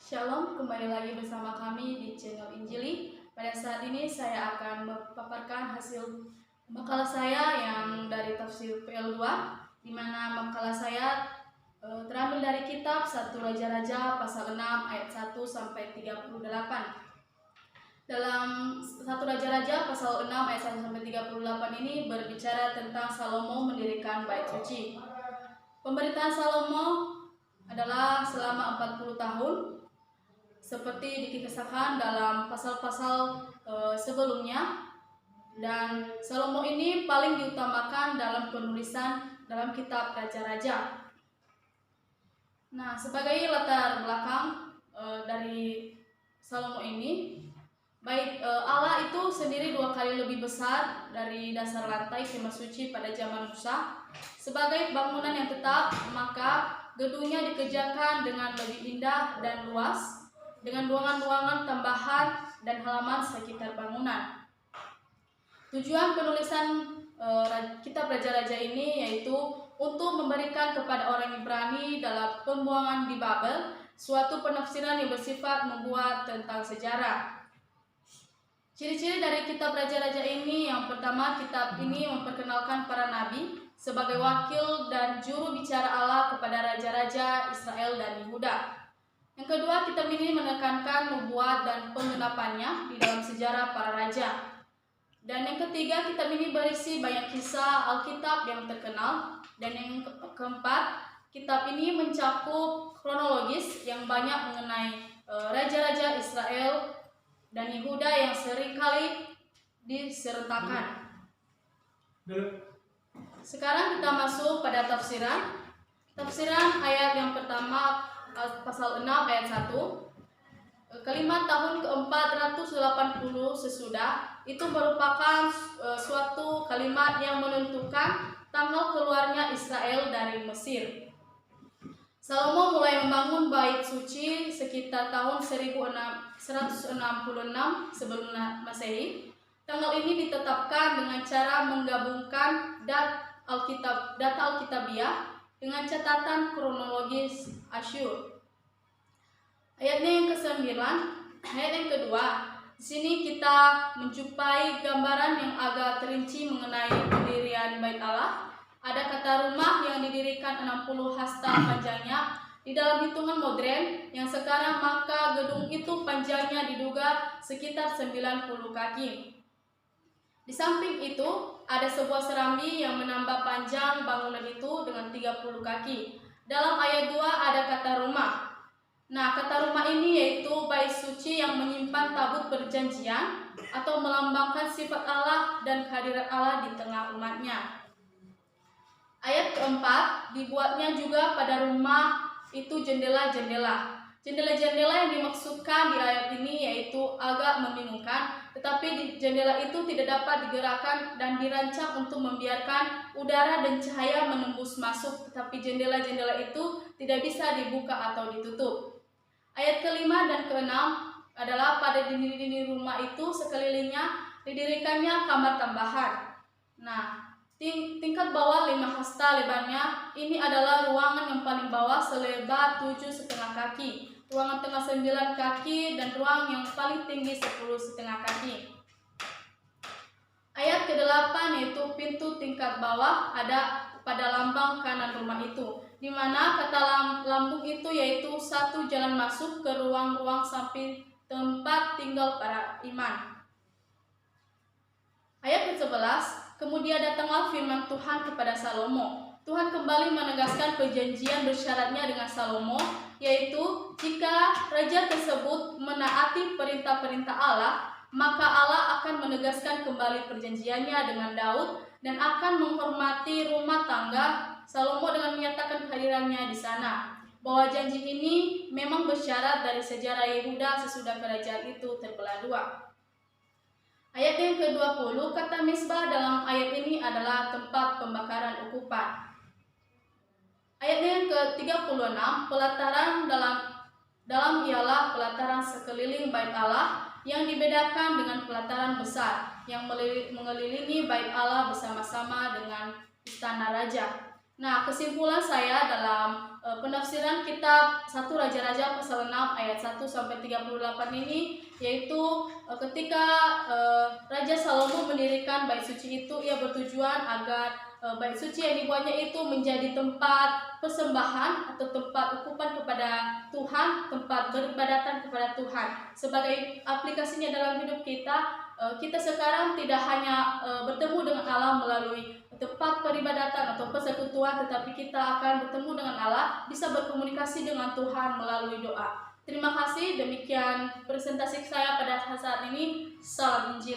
Shalom, kembali lagi bersama kami di channel Injili. Pada saat ini saya akan memaparkan hasil makalah saya yang dari tafsir PL2, di mana makalah saya terambil dari kitab 1 Raja-Raja pasal 6 ayat 1 sampai 38. Dalam 1 Raja-Raja pasal 6 ayat 1 sampai 38 ini berbicara tentang Salomo mendirikan bait suci. Pemerintahan Salomo adalah selama 40 tahun seperti dikisahkan dalam pasal-pasal sebelumnya, dan Salomo ini paling diutamakan dalam penulisan dalam kitab Raja-Raja. Nah, sebagai latar belakang dari Salomo ini, bait Allah itu sendiri 2 kali lebih besar dari dasar lantai kemah suci pada zaman Musa. Sebagai bangunan yang tetap, maka gedungnya dikerjakan dengan lebih indah dan luas, dengan ruangan-ruangan tambahan dan halaman sekitar bangunan. Tujuan penulisan kitab Raja-Raja ini yaitu untuk memberikan kepada orang Ibrani dalam pembuangan di Babel suatu penafsiran yang bersifat membuat tentang sejarah. Ciri-ciri dari kitab Raja-Raja ini, yang pertama, kitab ini memperkenalkan para nabi sebagai wakil dan juru bicara Allah kepada raja-raja Israel dan Yehuda. Yang kedua, kitab ini menekankan nubuat dan penggenapannya di dalam sejarah para raja. Dan yang ketiga, kitab ini berisi banyak kisah Alkitab yang terkenal. Dan yang keempat, kitab ini mencakup kronologis yang banyak mengenai raja-raja Israel dan Yehuda yang seringkali disertakan. Sekarang kita masuk pada tafsiran. Tafsiran ayat yang pertama, pasal 6 ayat 1. Kalimat tahun ke-480 sesudah itu merupakan suatu kalimat yang menentukan tanggal keluarnya Israel dari Mesir. Salomo mulai membangun bait suci sekitar tahun 1166 sebelum Masehi. Tanggal ini ditetapkan dengan cara menggabungkan data Alkitabiah dengan catatan kronologis Asyur. Ayatnya yang ke-9, ayat yang kedua. Di sini kita menjumpai gambaran yang agak terinci mengenai pendirian bait Allah. Ada kata rumah yang didirikan 60 hasta panjangnya di dalam hitungan modern yang sekarang, maka gedung itu panjangnya diduga sekitar 90 kaki. Di samping itu ada sebuah serambi yang menambah panjang bangunan itu dengan 30 kaki. Dalam ayat 2 ada kata rumah. Nah, kata rumah ini yaitu bait suci yang menyimpan tabut perjanjian atau melambangkan sifat Allah dan kehadiran Allah di tengah umatnya. Ayat keempat, dibuatnya juga pada rumah itu jendela-jendela. Jendela-jendela yang dimaksudkan di ayat ini yaitu agak membingungkan, tetapi di jendela itu tidak dapat digerakkan dan dirancang untuk membiarkan udara dan cahaya menembus masuk, tetapi jendela-jendela itu tidak bisa dibuka atau ditutup. Ayat kelima dan keenam adalah pada dinding-dinding rumah itu sekelilingnya didirikannya kamar tambahan. Nah, tingkat bawah 5 hasta lebarnya ini adalah ruangan yang paling bawah selebar 7,5 kaki, ruangan tengah 9 kaki, dan ruang yang paling tinggi 10,5 kaki. Ayat ke-8 yaitu pintu tingkat bawah ada pada lambang kanan rumah itu, di mana kata lambung itu yaitu satu jalan masuk ke ruang-ruang samping tempat tinggal para iman. Ayat ke-11, kemudian datanglah firman Tuhan kepada Salomo. Tuhan kembali menegaskan perjanjian bersyaratnya dengan Salomo, yaitu jika raja tersebut menaati perintah-perintah Allah, maka Allah akan menegaskan kembali perjanjiannya dengan Daud dan akan menghormati rumah tangga Salomo dengan menyatakan kehadirannya di sana. Bahwa janji ini memang bersyarat dari sejarah Yehuda sesudah kerajaan itu terbelah dua. Ayat yang ke-20, kata misbah dalam ayat ini adalah tempat pembakaran ukupan. Ayat yang ke-36, pelataran dalam ialah pelataran sekeliling bait Allah yang dibedakan dengan pelataran besar yang mengelilingi bait Allah bersama-sama dengan istana raja. Nah, kesimpulan saya dalam penafsiran kitab 1 Raja-Raja pasal 6 ayat 1 sampai 38 ini, yaitu ketika Raja Salomo mendirikan bait suci itu, ia bertujuan agar bait suci yang dibuatnya itu menjadi tempat persembahan atau tempat ukupan kepada Tuhan, tempat beribadatan kepada Tuhan. Sebagai aplikasinya dalam hidup kita, kita sekarang tidak hanya bertemu dengan Allah melalui tempat peribadatan atau persekutuan, tetapi kita akan bertemu dengan Allah, bisa berkomunikasi dengan Tuhan melalui doa. Terima kasih, demikian presentasi saya pada saat ini. Salam Injil.